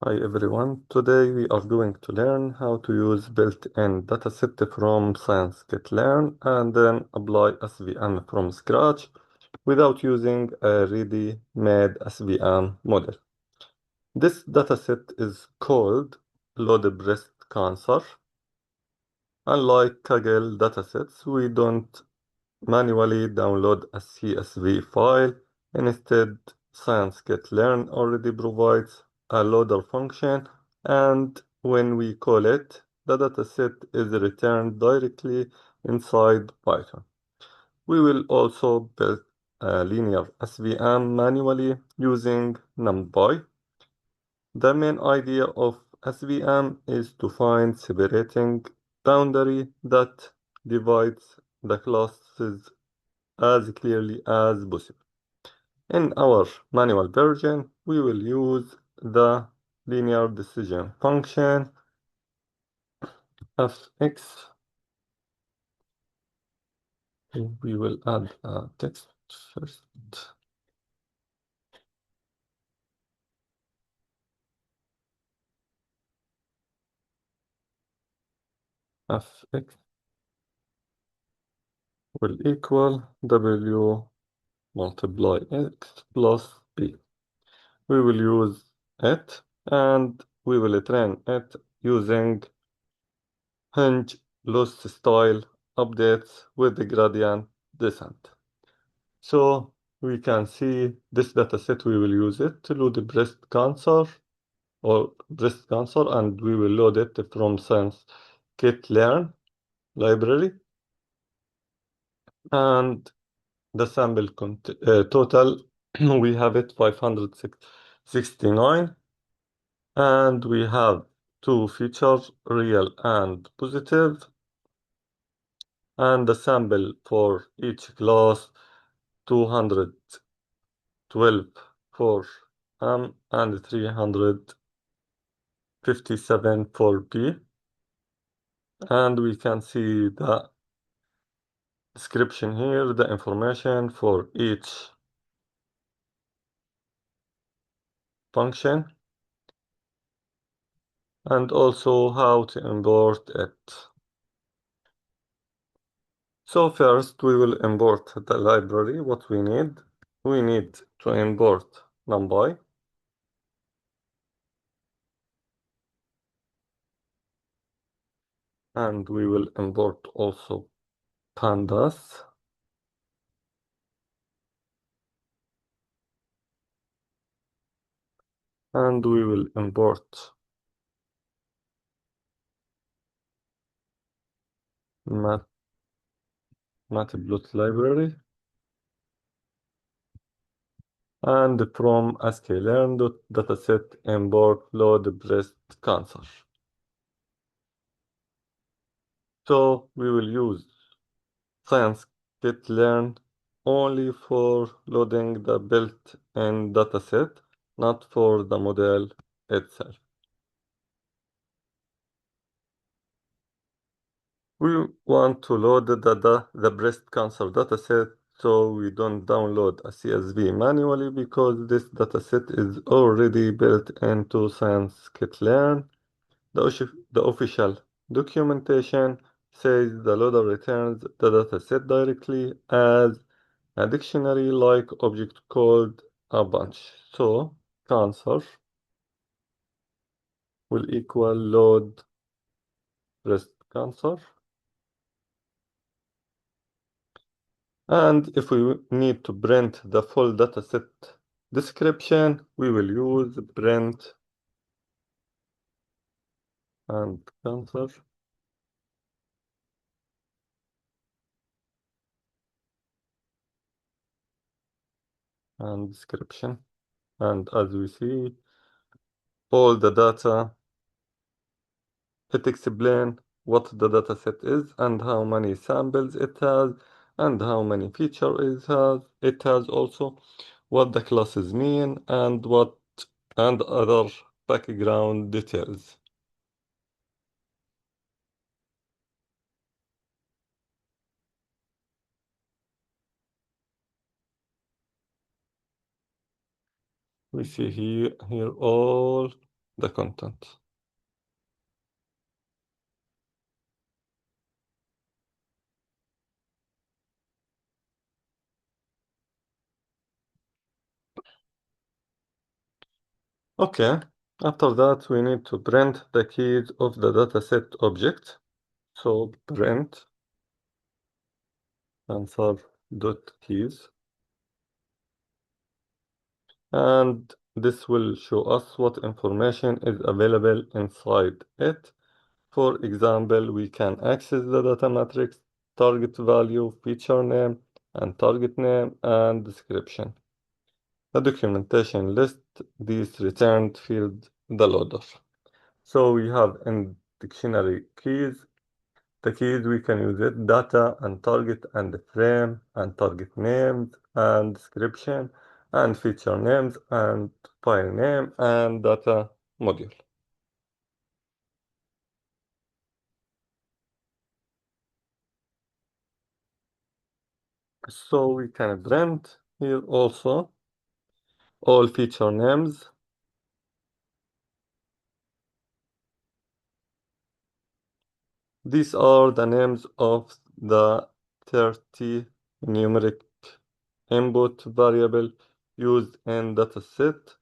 Hi everyone, today we are going to learn how to use built-in dataset from scikit-learn and then apply SVM from scratch without using a ready-made SVM model. This dataset is called loaded breast cancer. Unlike Kaggle datasets, we don't manually download a CSV file. Instead, scikit-learn already provides a loader function, and when we call it, the dataset is returned directly inside Python. We will also build a linear SVM manually using NumPy. The main idea of SVM is to find separating boundary that divides the classes as clearly as possible. In our manual version, we will use the linear decision function fx. We will add a text first. Fx will equal w multiply x plus b. We will use it and we will train it using hinge loss style updates with the gradient descent. So we can see this dataset, we will use it to load the breast cancer and we will load it from scikit-learn library, and the sample total we have it 569, and we have two features, real and positive, and the sample for each class 212 for M and 357 for P, and we can see the description here, the information for each function, and also how to import it. So first we will import the library. What we need to import NumPy, and we will import also pandas, and we will import matplotlib library, and from sklearn.dataset import load breast cancer. So we will use scikit-learn only for loading the built-in dataset, not for the model itself. We want to load the breast cancer dataset, so we don't download a CSV manually because this dataset is already built into scikit-learn. The official documentation says the loader returns the dataset directly as a dictionary like object called a bunch. So cancer will equal load breast cancer. And if we need to print the full dataset description, we will use print and cancer. And description. And as we see, all the data, it explains what the dataset is and how many samples it has and how many features it has also, what the classes mean and other background details. We see here all the content. Okay, after that we need to print the keys of the dataset object. So print answer.keys, and this will show us what information is available inside it. For example, we can access the data matrix, target value, feature name, and target name, and description. The documentation list these returned field the loader. So we have in dictionary keys. The keys we can use it data and target and frame and target names and description and feature names and file name and data module. So we can print here also all feature names. These are the names of the 30 numeric input variable used in dataset,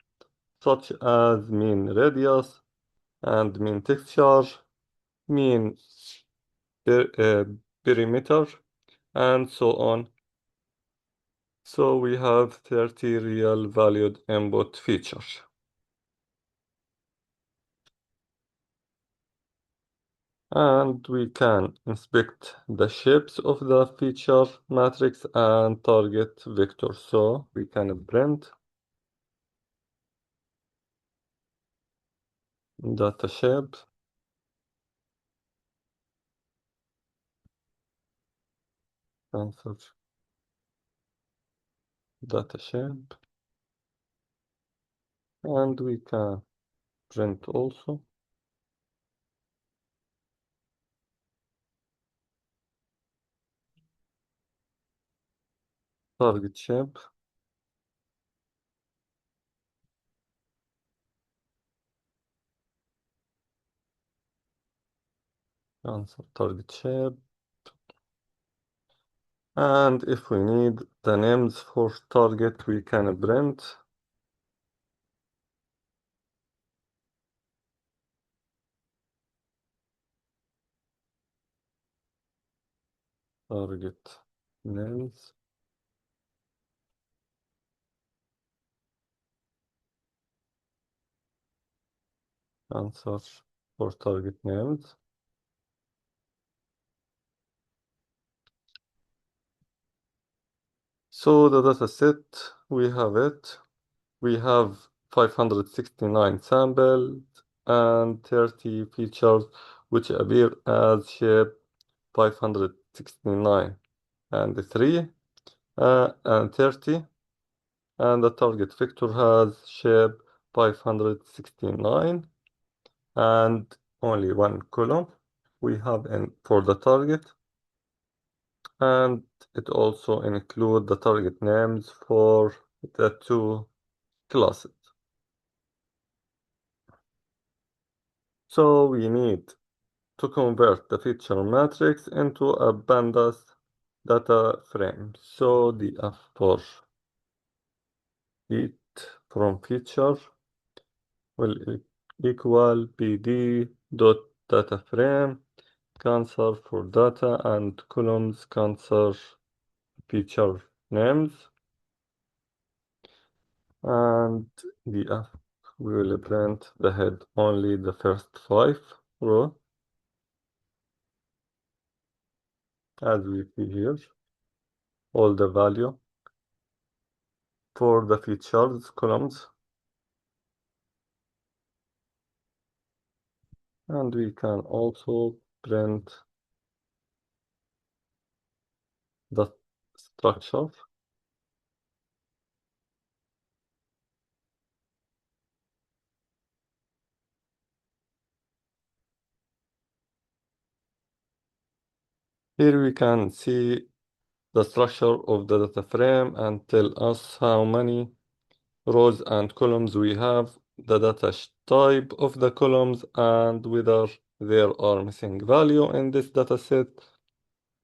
such as mean radius and mean texture, mean perimeter, and so on. So we have 30 real valued input features. And we can inspect the shapes of the feature matrix and target vector. So we can print data shape, answer data shape, and we can print also target shape, answer target shape. And if we need the names for target, we can print target names, answer for target names. So the data set, we have it. We have 569 samples and 30 features which appear as shape 569 and 3 and 30, and the target vector has shape 569 and only one column we have in for the target, and it also includes the target names for the two classes. So we need to convert the feature matrix into a pandas data frame. So df for it from feature will equal pd dot data frame cancer for data and columns cancer feature names, and df we will print the head only the first 5 row as we see here, all the value for the features columns, and we can also print the structure. Here we can see the structure of the data frame and tell us how many rows and columns we have the data type of the columns and whether there are missing value in this dataset.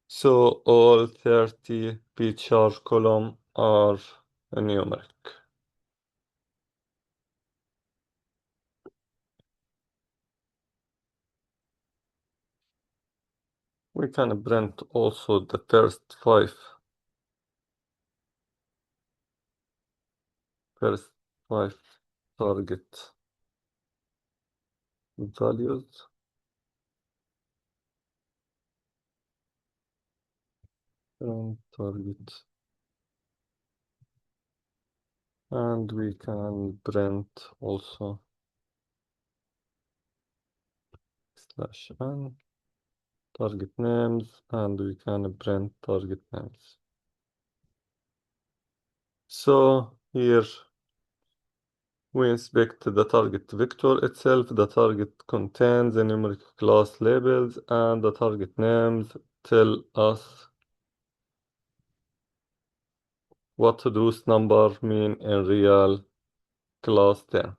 So all 30 feature columns are numeric. We can print also the first five target values. And target. And we can print also /n target names, and we can print target names. So here we inspect the target vector itself. The target contains the numeric class labels, and the target names tell us what those numbers mean in real class term.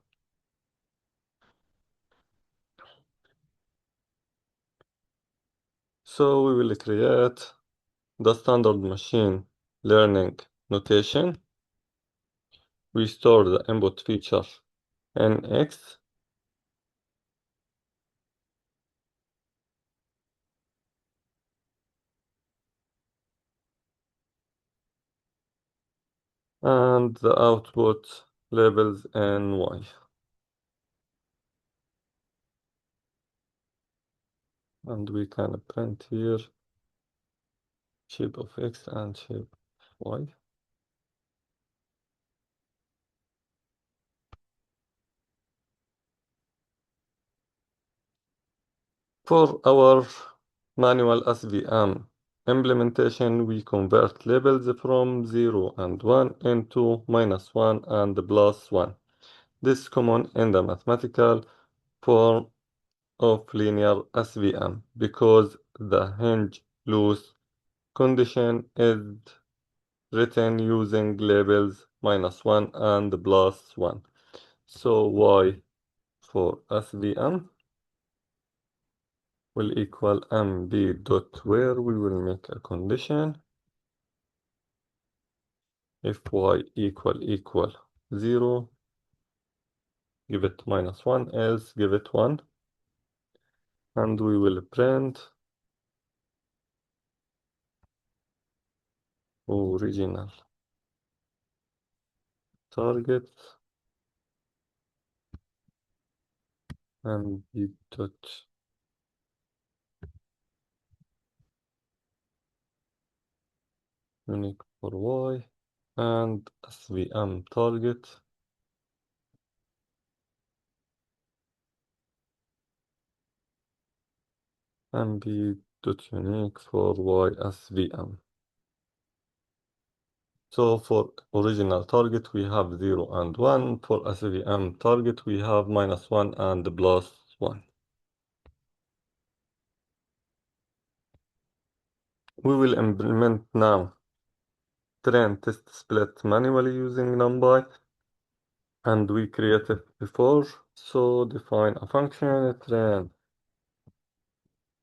So we will create the standard machine learning notation. We store the input feature in X, and the output labels in Y. And we can print here shape of X and shape of Y. For our manual SVM implementation, we convert labels from 0 and 1 into -1 and +1. This is common in the mathematical form of linear SVM because the hinge loose condition is written using labels -1 and +1. So Y for SVM will equal MB dot where we will make a condition. If Y equal 0, give it -1, else give it 1. And we will print original target MB dot unique for Y and SVM target MB dot unique for Y SVM. So for original target, we have 0 and 1. For SVM target, we have -1 and +1. We will implement now train test split manually using NumPy, and we created before. So define a function, train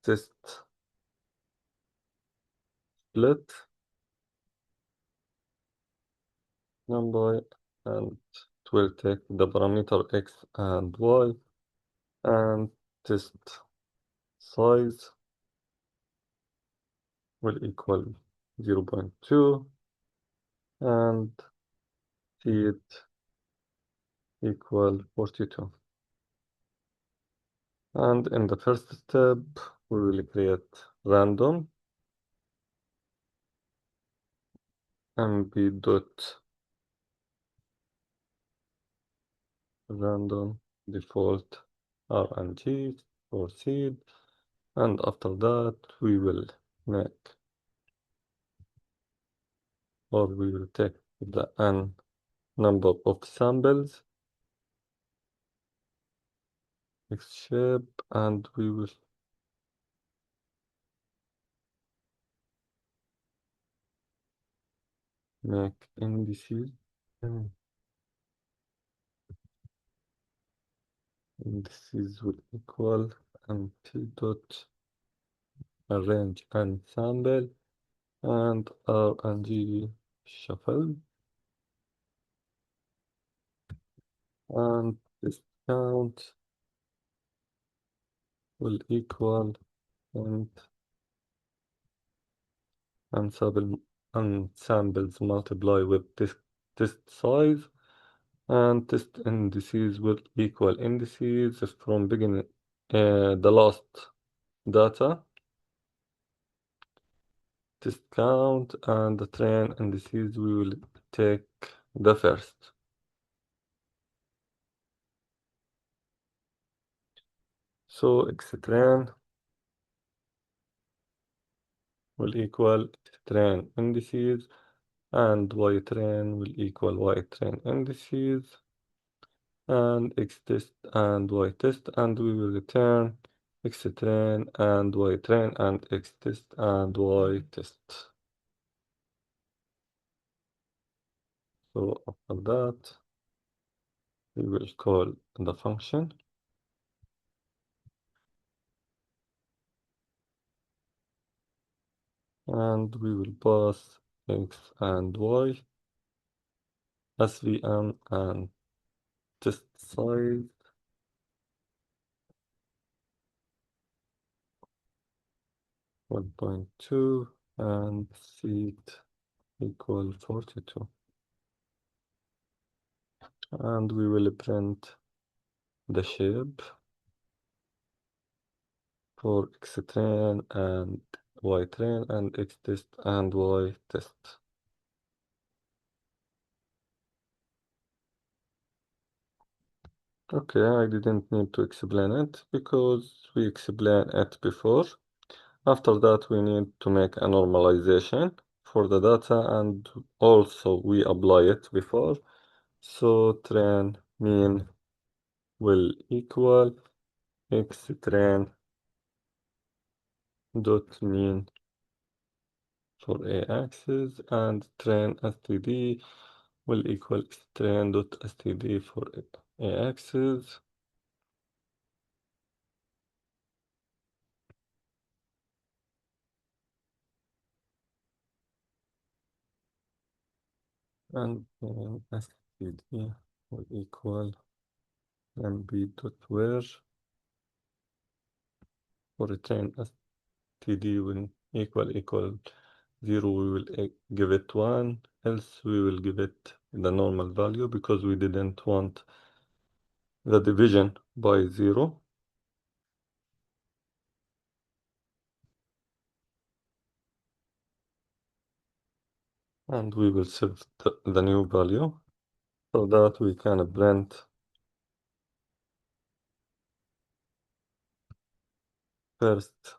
test split NumPy, and it will take the parameter X and Y, and test size will equal 0.2, and seed equal 42. And in the first step, we will create random mb dot random default rng for seed, and after that we will make, or we will take the n number of samples X shape, and we will make indices indices will equal empty dot arrange and sample and R and G shuffle and discount will equal and ensemble ensembles multiply with test size and test indices will equal indices from beginning the last data test count and the train indices we will take the first. So x train will equal x train indices and y train will equal y train indices and x test and y test and we will return x train and y train and x test and y test. So after that we will call the function and we will pass x and y, SVM and test size 1.2 and seed equal 42 and we will print the shape for x train and y train and x test and y test. Okay, I didn't need to explain it because we explained it before. After that, we need to make a normalization for the data and also we apply it before. So train mean will equal x train dot mean for a-axis and train std will equal x train dot std for a-axis. And std will equal mb dot where for return std will equal 0 we will give it 1 else we will give it the normal value because we didn't want the division by 0 and we will set the new value so that we can print first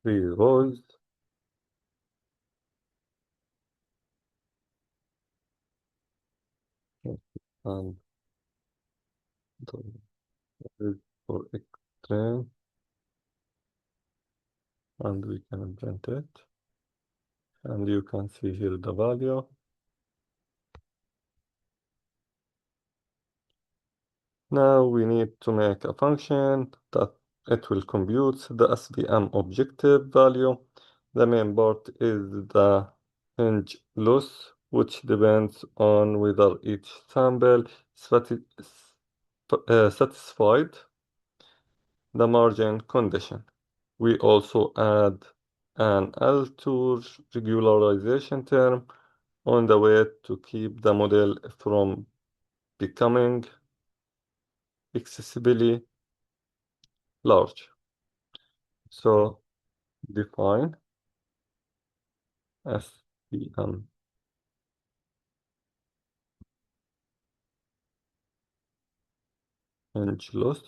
3 rows and the for x train and we can print it and you can see here the value. Now we need to make a function that it will compute the SVM objective value. The main part is the hinge loss, which depends on whether each sample satisfied the margin condition. We also add an L2 regularization term on the way to keep the model from becoming excessively large. So define SVM hinge loss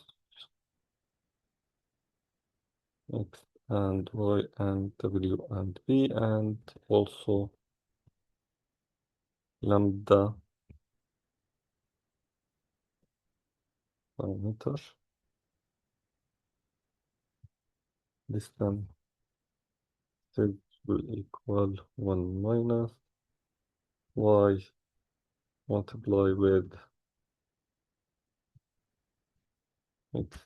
X and Y and W and V and also lambda parameter distance Z will equal 1 minus Y multiply with X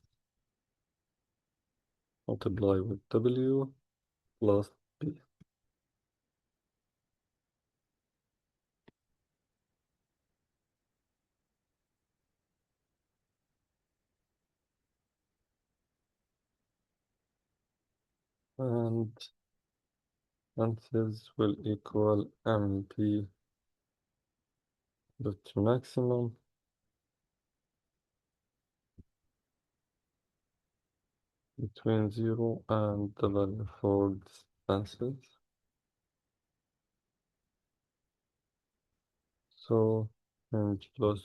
multiply with W plus B. And answers will equal MP dot maximum between 0 and the value for distances. So range loss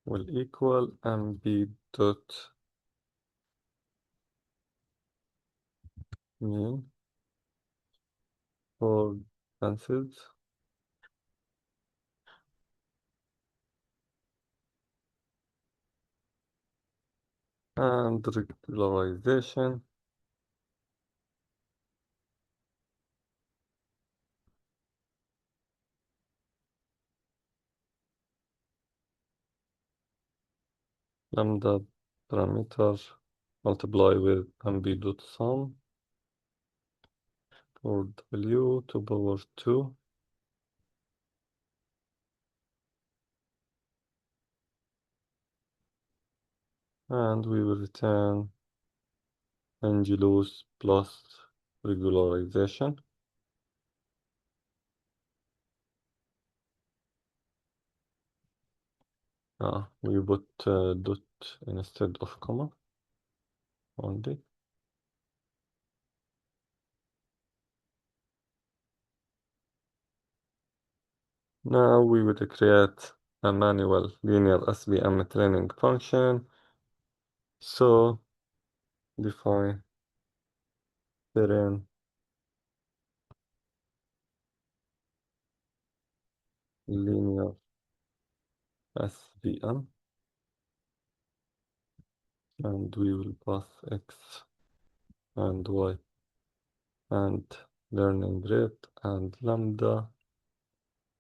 will equal MB dot mean for distances and regularization lambda parameter multiply with MB dot sum for W to power 2 and we will return Angelus plus regularization. We put dot instead of comma only. Now we will create a manual linear SVM training function. So define train linear SVM and we will pass X and Y and learning rate and lambda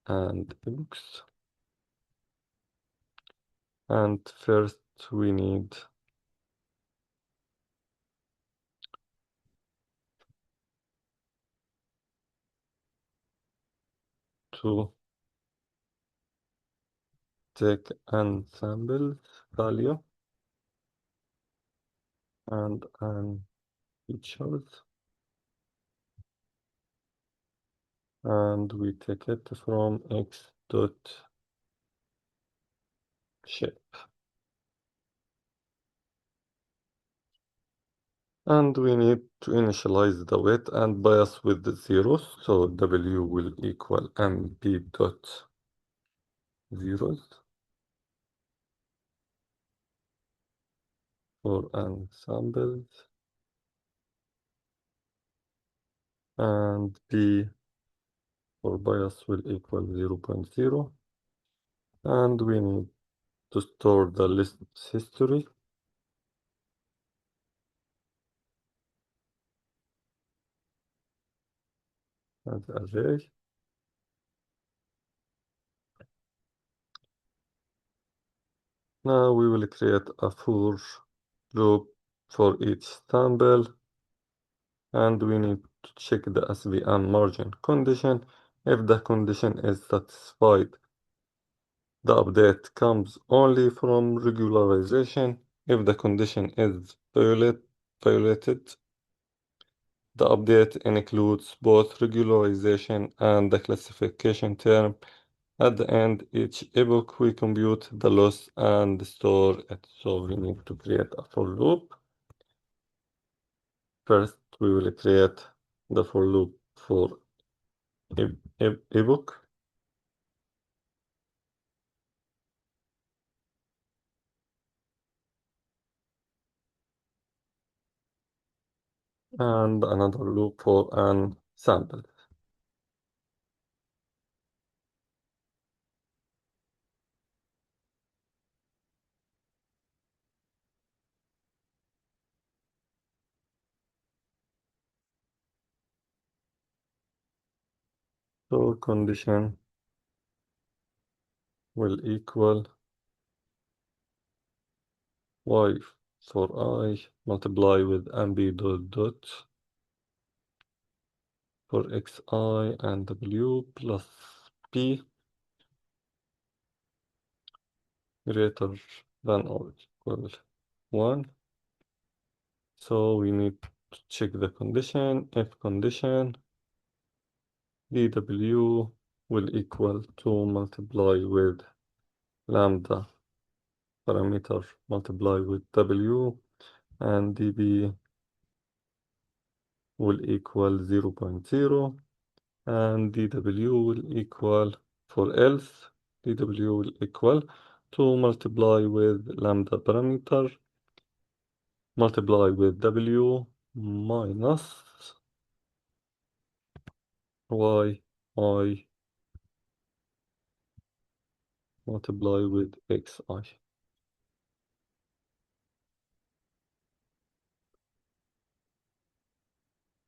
and X. And first we need to take an sample value and an features and we take it from X dot shape and we need to initialize the weight and bias with the zeros, so W will equal MP dot zeros for ensembles and B for bias will equal 0.0 and we need to store the list history as array. Now we will create a for loop for each sample and we need to check the SVM margin condition. If the condition is satisfied, the update comes only from regularization. If the condition is violated, the update includes both regularization and the classification term. At the end, each epoch we compute the loss and store it. So we need to create a for loop. First, we will create the for loop for epoch. And another loop for an sample. So condition will equal y for I multiply with mb dot dot for xi and w plus p greater than or equal 1. So we need to check the condition. If condition dw will equal to multiply with lambda parameter multiply with w and db will equal 0.0 and dw will equal for else dw will equal to multiply with lambda parameter multiply with w minus y I multiply with xi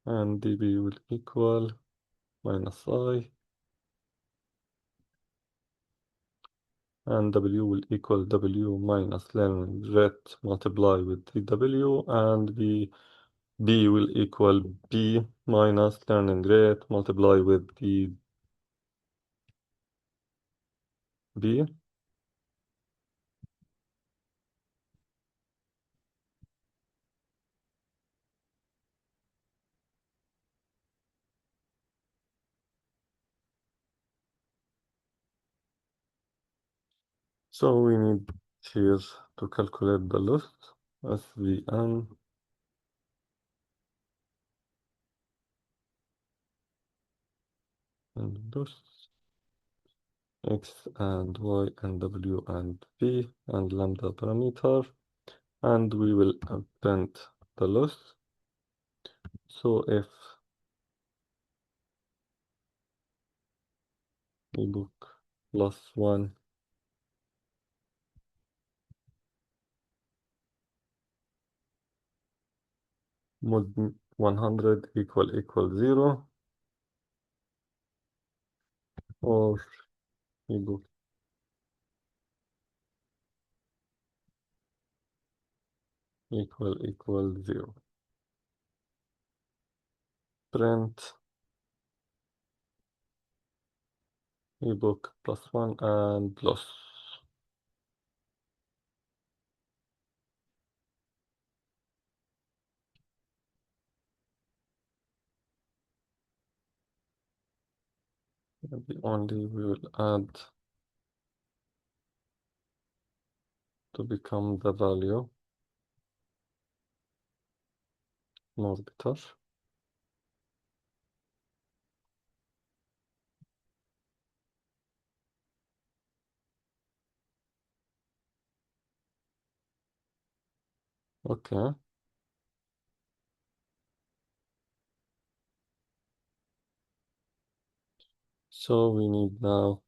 and db will equal minus I and w will equal w minus learning rate multiply with dw and b will equal b minus learning rate multiply with db. So we need here to calculate the loss SVM and loss x and y and w and p and lambda parameter and we will append the loss. So if we book plus 1 mod 100 equal 0 or we book equal 0. Print ebook plus 1 and plus. Maybe only we will add to become the value more better. Okay. So we need now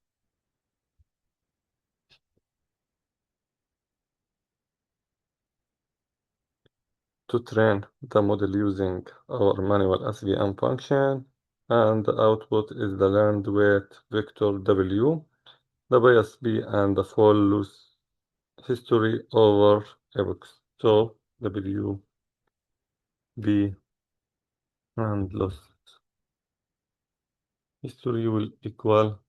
to train the model using our manual SVM function, and the output is the learned weight vector W, the bias B, and the full loss history over epochs. So W, B, and loss history will equal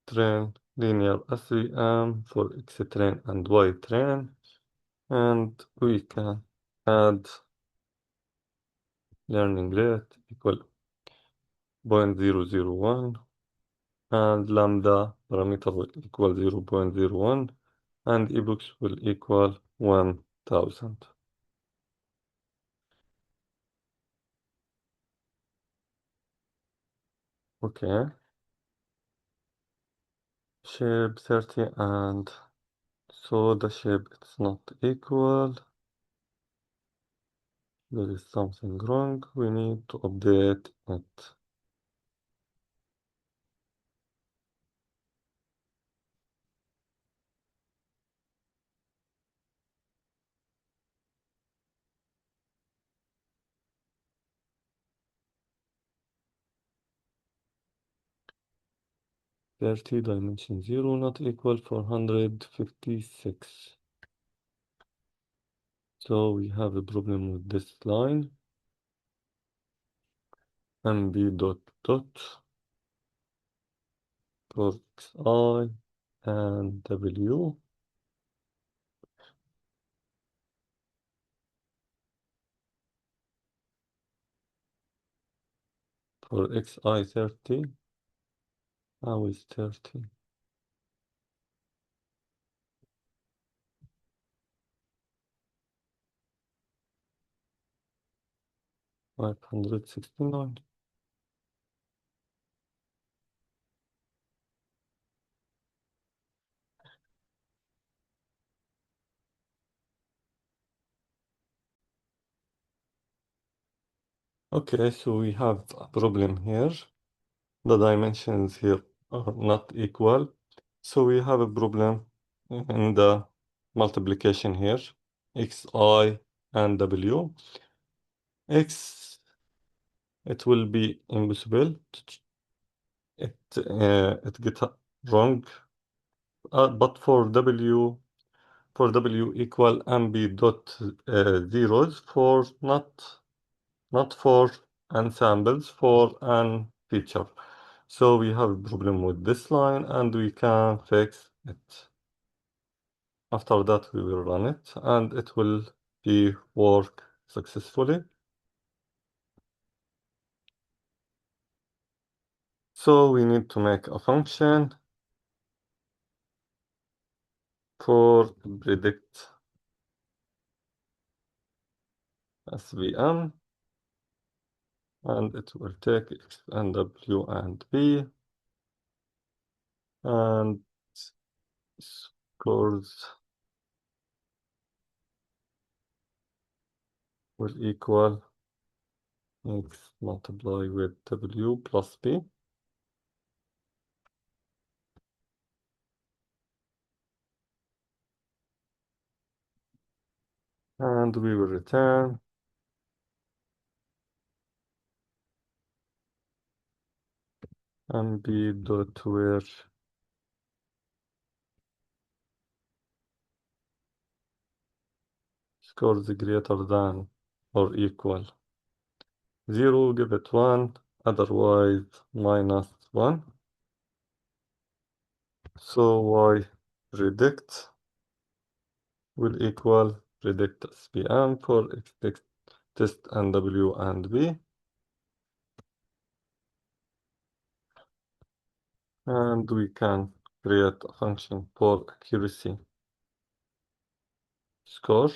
train linear SVM for X train and Y train, and we can add learning rate equal 0.001 and lambda parameter will equal 0.01 and ebooks will equal 1000. Okay, shape 30 and so the shape it's not equal. There is something wrong. We need to update it. Dimension 0 not equal 456. So we have a problem with this line. MB dot dot for xi and w for xi 30. How is 30? 569. Okay, so we have a problem here. The dimensions here are not equal. So we have a problem in the multiplication here, xi and w. X, it will be impossible. It get wrong. But for w equal mb dot zeros for not for ensembles, for an feature. So we have a problem with this line and we can fix it. After that we will run it and it will be work successfully. So we need to make a function for predict SVM and it will take x and w and b and scores will equal x multiply with w plus b. And we will return mb dot where scores greater than or equal 0, give it 1, otherwise -1. So y predict will equal predict SPM for x test and w and b. And we can create a function for accuracy score.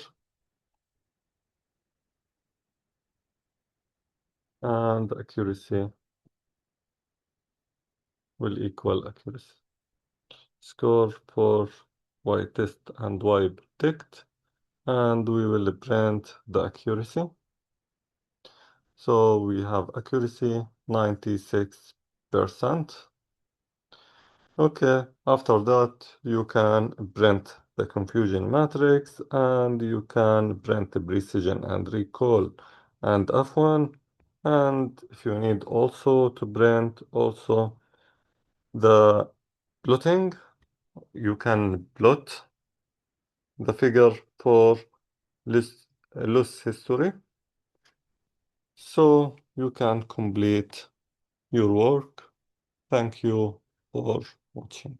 And accuracy will equal accuracy score for y test and y predict. And we will print the accuracy. So we have accuracy 96%. Okay, after that you can print the confusion matrix and you can print the precision and recall and F1. And if you need also to print also the plotting, you can plot the figure for loss history. So you can complete your work. Thank you for watching.